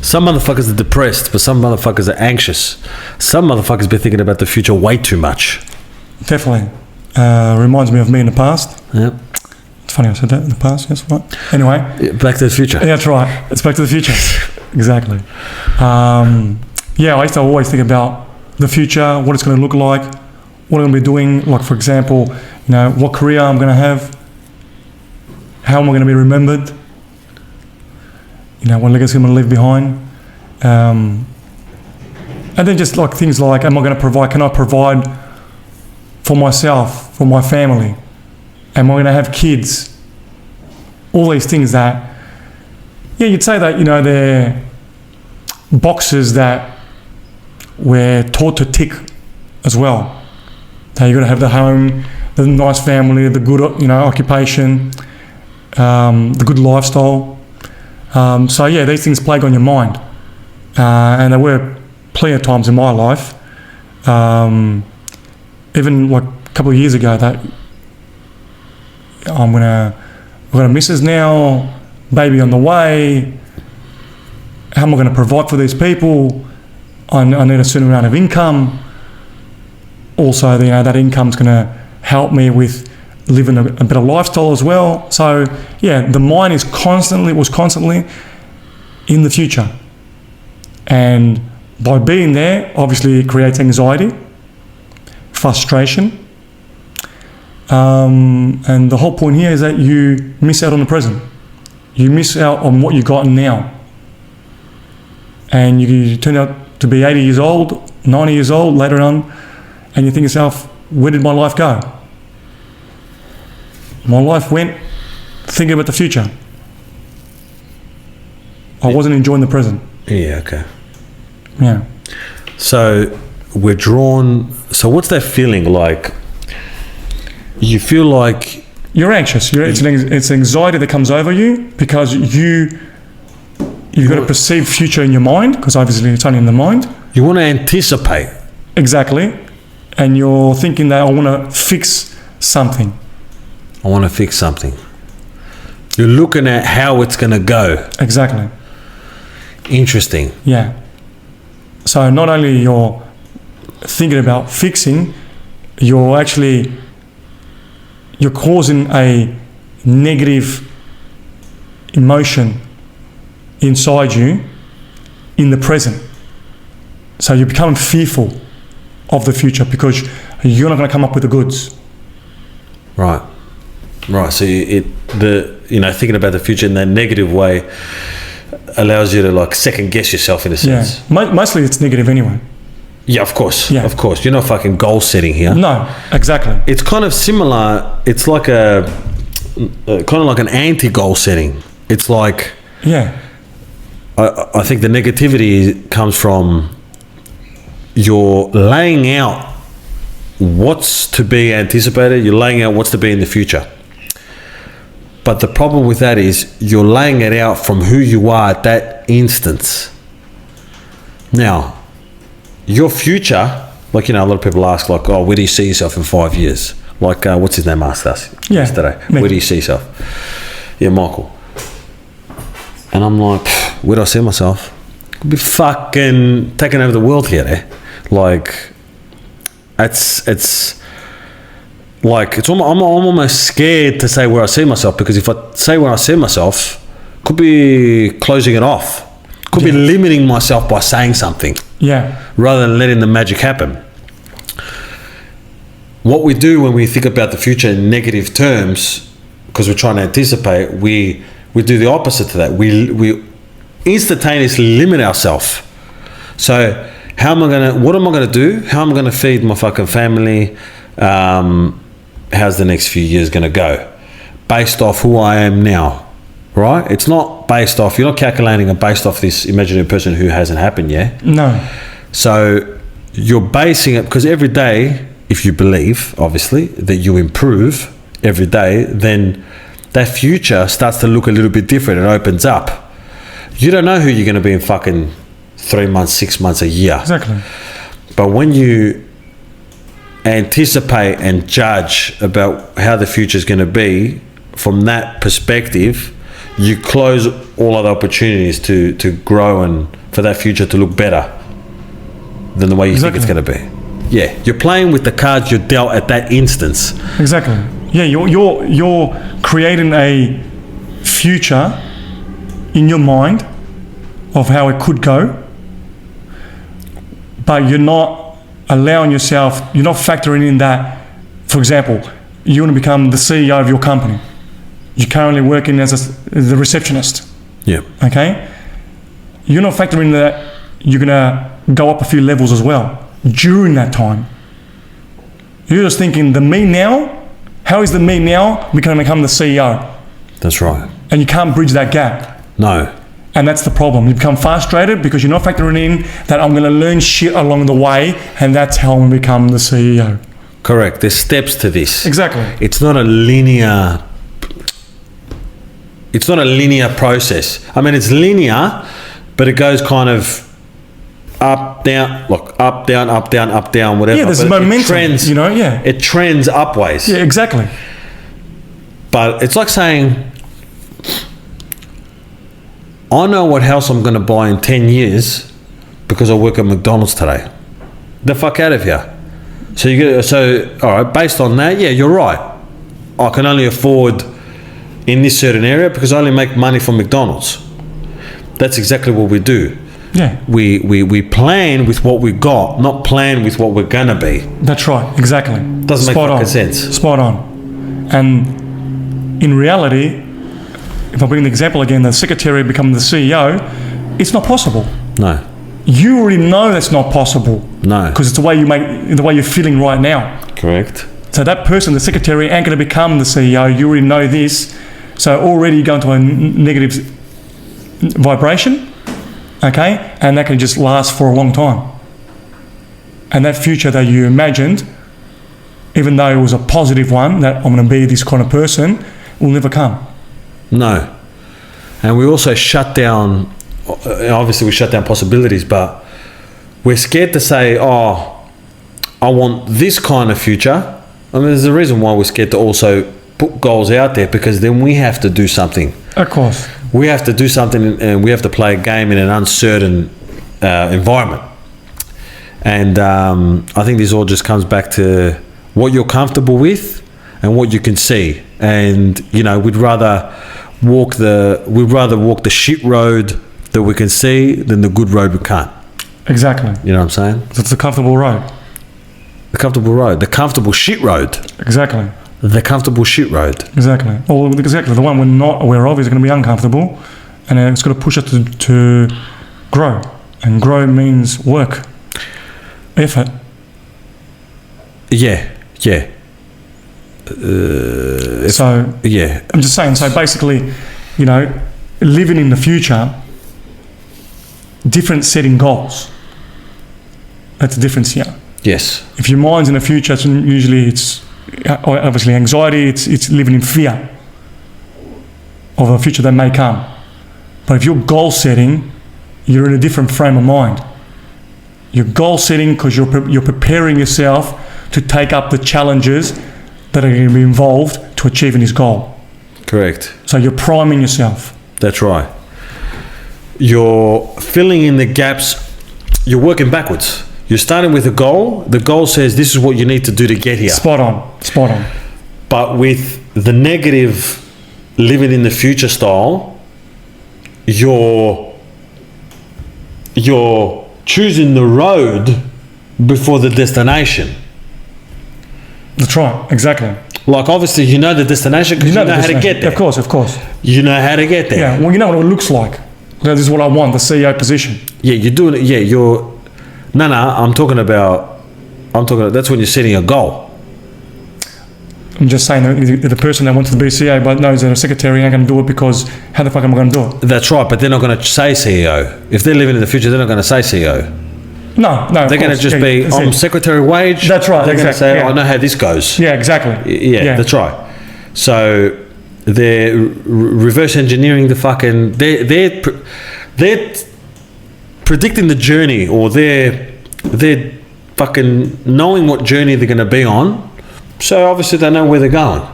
Some motherfuckers are depressed, but some motherfuckers are anxious. Some motherfuckers be thinking about the future way too much. Definitely. Reminds me of me in the past. Yep. It's funny I said that in the past, yes, right? Anyway. Back to the future. Yeah, that's right. It's Back to the Future. Exactly. I used to always think about the future, what it's going to look like, what I'm going to be doing. Like, for example, what career I'm going to have, how am I going to be remembered, what legacy I'm going to leave behind. And then just like things like, can I provide for myself, for my family? Am I going to have kids? All these things that, you'd say that, they're boxes that we're taught to tick as well. That you've got to have the home, the nice family, the good, occupation, the good lifestyle. These things plague on your mind. And there were plenty of times in my life, even like a couple of years ago, that I've got a missus now, baby on the way. How am I going to provide for these people? I need a certain amount of income. Also, that income's going to help me with living a better lifestyle as well. So, the mind was constantly in the future. And by being there, obviously it creates anxiety, frustration. And the whole point here is that you miss out on the present. You miss out on what you got now. And you turn out to be 80 years old, 90 years old later on, and you think to yourself, where did my life go? My life went thinking about the future. I wasn't enjoying the present. Yeah, okay. Yeah. So we're drawn. So what's that feeling like? You feel like you're anxious. It's anxiety that comes over you because you've got a perceived future in your mind, because obviously it's only in the mind. You want to anticipate. Exactly. And you're thinking that I want to fix something. I want to fix something. You're looking at how it's going to go. Exactly. Interesting. Yeah. So not only you're thinking about fixing, you're causing a negative emotion inside you in the present. So you become fearful of the future because you're not going to come up with the goods. Right. So thinking about the future in that negative way allows you to like second guess yourself in a sense. Yeah. Mostly it's negative anyway. Yeah, of course. Yeah. Of course. You're not fucking goal setting here. No, exactly. It's kind of similar. It's like kind of like an anti-goal setting. It's like, I think the negativity comes from you're laying out what's to be anticipated. You're laying out what's to be in the future. But the problem with that is you're laying it out from who you are at that instance. Now, your future, like, a lot of people ask, like, oh, where do you see yourself in 5 years? Like, what's his name asked us yesterday? Me. Where do you see yourself? Yeah, Michael. And I'm like, where do I see myself? Could be fucking taking over the world here, eh? Like, it's like, I'm almost scared to say where I see myself, because if I say where I see myself, could be closing it off. Could be limiting myself by saying something. Yeah. Rather than letting the magic happen. What we do when we think about the future in negative terms, because we're trying to anticipate, we do the opposite to that. We instantaneously limit ourselves. So what am I going to do? How am I going to feed my fucking family? How's the next few years going to go? Based off who I am now, right? It's not based off, you're not calculating it based off this imaginary person who hasn't happened yet. No. So you're basing it, because every day, if you believe, obviously, that you improve every day, then that future starts to look a little bit different. It opens up. You don't know who you're going to be in fucking 3 months, 6 months, a year. Exactly. But when you anticipate and judge about how the future is going to be from that perspective, you close all other opportunities to grow and for that future to look better than the way you think it's going to be. Yeah, you're playing with the cards you're dealt at that instance. Exactly. Yeah, you're creating a future in your mind of how it could go, but you're not allowing yourself, you're not factoring in that. For example, you want to become the CEO of your company. You're currently working as the receptionist. Yeah. Okay? You're not factoring that you're going to go up a few levels as well during that time. You're just thinking, the me now, how is the me now going to become the CEO? That's right. And you can't bridge that gap. No. And that's the problem. You become frustrated because you're not factoring in that I'm going to learn shit along the way, and that's how I'm going to become the CEO. Correct. There's steps to this. Exactly. It's not a linear process. I mean, it's linear, but it goes kind of up, down, look, up, down, up, down, up, down, whatever. Yeah, there's but momentum, it trends, yeah. It trends upways. Yeah, exactly. But it's like saying, I know what house I'm going to buy in 10 years because I work at McDonald's today. The fuck out of here. All right, based on that, yeah, you're right. I can only afford in this certain area because I only make money from McDonald's. That's exactly what we do. Yeah. We plan with what we got, not plan with what we're going to be. That's right, exactly. Doesn't make fucking sense. Spot on. And in reality, if I bring the example again, the secretary becoming the CEO, it's not possible. No. You already know that's not possible. No. Because it's the way you're feeling right now. Correct. So that person, the secretary, ain't going to become the CEO. You already know this. So already you're going to a negative vibration, okay? And that can just last for a long time. And that future that you imagined, even though it was a positive one, that I'm going to be this kind of person, will never come. No. And we also shut down, obviously we shut down possibilities, but we're scared to say, oh, I want this kind of future. I mean, there's a reason why we're scared to also put goals out there, because then we have to do something. Of course. We have to do something, and we have to play a game in an uncertain environment. And I think this all just comes back to what you're comfortable with and what you can see. And, you know, we'd rather walk the shit road that we can see than the good road we can't. Exactly. You know what I'm saying? So it's the comfortable road. The comfortable road. The comfortable shit road. Exactly. The comfortable shit road. Exactly. Or exactly, the one we're not aware of is going to be uncomfortable, and it's going to push us to grow. And grow means work, effort. Yeah. Yeah. Yeah. I'm just saying, so basically, you know, living in the future, different setting goals. That's the difference here. Yes. If your mind's in the future, it's obviously anxiety, it's living in fear of a future that may come. But if you're goal setting, you're in a different frame of mind. You're goal setting because you're preparing yourself to take up the challenges that are going to be involved to achieving this goal. Correct. So you're priming yourself. That's right. You're filling in the gaps. You're working backwards. You're starting with a goal. The goal says this is what you need to do to get here. Spot on. Spot on. But with the negative living in the future style, you're choosing the road before the destination. That's right. Exactly. Like, obviously, you know the destination because you know how to get there. Of course, of course. You know how to get there. Yeah, well, you know what it looks like. This is what I want, the CEO position. Yeah, you're doing it. Yeah, No, I'm talking about, that's when you're setting a goal. I'm just saying that the person that wants to be CEO but knows that a secretary ain't going to do it because how the fuck am I going to do it? That's right, but they're not going to say CEO. If they're living in the future, they're not going to say CEO. No. They're going to just be, I'm secretary wage. That's right. They're going to say, I know how this goes. Yeah, exactly. Yeah, that's right. So they're reverse engineering the fucking, they're predicting the journey, or they're fucking knowing what journey they're going to be on. So obviously they know where they're going.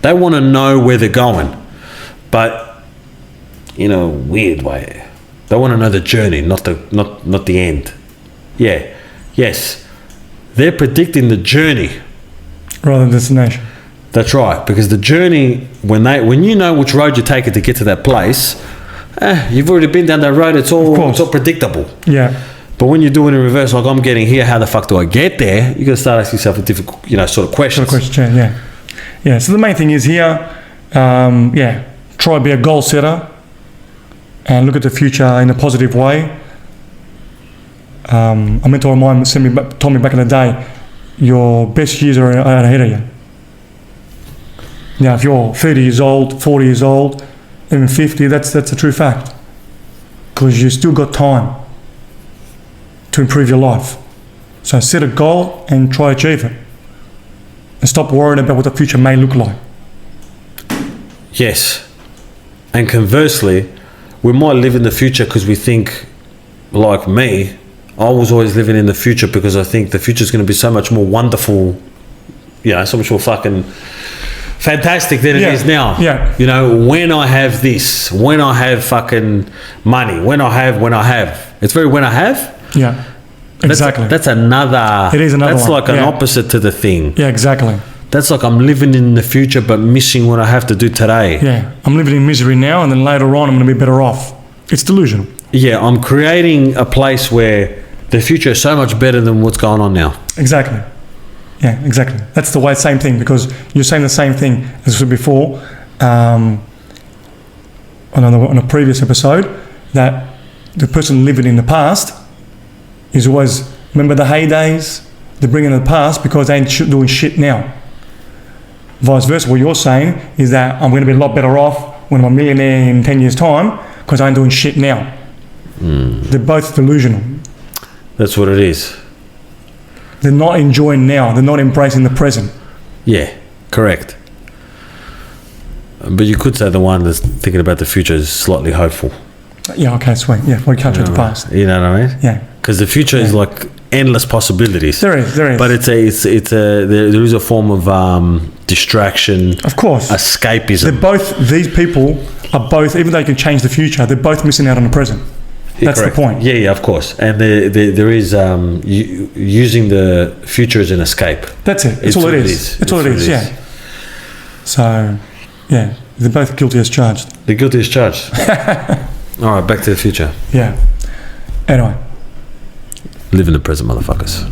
They want to know where they're going. But in a weird way. They want to know the journey, not the end. Yeah, yes, they're predicting the journey rather than destination. That's right, because the journey, when you know which road you're taking to get to that place, you've already been down that road. It's all predictable. Yeah. But when you're doing it in reverse, like I'm getting here, how the fuck do I get there? You got to start asking yourself a difficult, sort of questions. Yeah. So the main thing is here, try to be a goal setter and look at the future in a positive way. A mentor of mine told me back in the day, your best years are ahead of you. Now, if you're 30 years old, 40 years old, even 50, that's a true fact. Because you still got time to improve your life. So set a goal and try to achieve it. And stop worrying about what the future may look like. Yes. And conversely, we might live in the future because we think, like me, I was always living in the future because I think the future is going to be so much more wonderful, so much more fucking fantastic than it is now. Yeah. When I have this, when I have fucking money, when I have. It's very when I have. Yeah. Exactly. That's another. It is another That's one. like an opposite to the thing. Yeah, exactly. That's like I'm living in the future but missing what I have to do today. Yeah. I'm living in misery now and then later on I'm going to be better off. It's delusional. Yeah, I'm creating a place where the future is so much better than what's going on now. Exactly. Yeah, exactly. That's the way, same thing, because you're saying the same thing as I said before on a previous episode, that the person living in the past is always, remember the heydays, they bring in the past because they ain't doing shit now. Vice versa, what you're saying is that I'm going to be a lot better off when I'm a millionaire in 10 years' time because I ain't doing shit now. They're both delusional. That's what it is. They're not enjoying now. They're not embracing the present. Yeah, correct. But you could say the one that's thinking about the future is slightly hopeful. Yeah, okay, sweet. Yeah, we capture the past. You know what I mean? Yeah. Because the future is like endless possibilities. There is. But there is a form of distraction. Of course. Escapism. These people are both, even though you can change the future, they're both missing out on the present. That's correct. The point. Yeah, of course. And there is using the future as an escape. That's it. That's all it is. That's all it is, yeah. So, yeah, they're both guilty as charged. They're guilty as charged. All right, back to the future. Yeah. Anyway. Live in the present, motherfuckers.